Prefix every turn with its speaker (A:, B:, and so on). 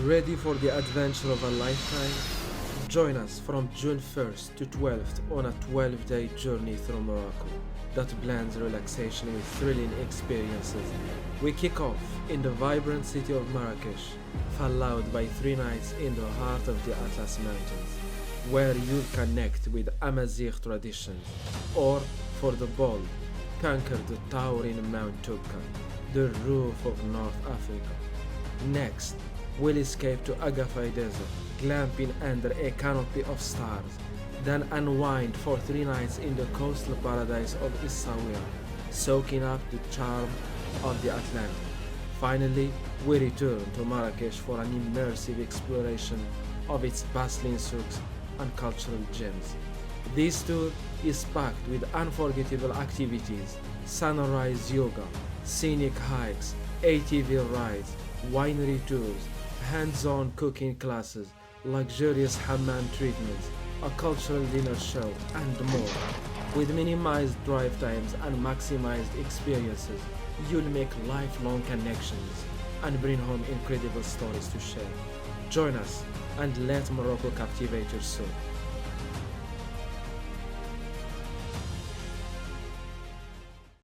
A: Ready for the adventure of a lifetime? Join us from June 1st to 12th on a 12-day journey through Morocco that blends relaxation with thrilling experiences. We kick off in the vibrant city of Marrakech, followed by 3 nights in the heart of the Atlas Mountains, where you'll connect with Amazigh traditions, or, for the bold, conquer the towering Mount Toubkal, the roof of North Africa. Next, we'll escape to Agafay Desert, glamping under a canopy of stars, then unwind for 3 nights in the coastal paradise of Essaouira, soaking up the charm of the Atlantic. Finally, we return to Marrakech for an immersive exploration of its bustling souks and cultural gems. This tour is packed with unforgettable activities: sunrise yoga, scenic hikes, ATV rides, winery tours, hands-on cooking classes, luxurious hammam treatments, a cultural dinner show, and more. With minimized drive times and maximized experiences, you'll make lifelong connections and bring home incredible stories to share. Join us and let Morocco captivate your soul.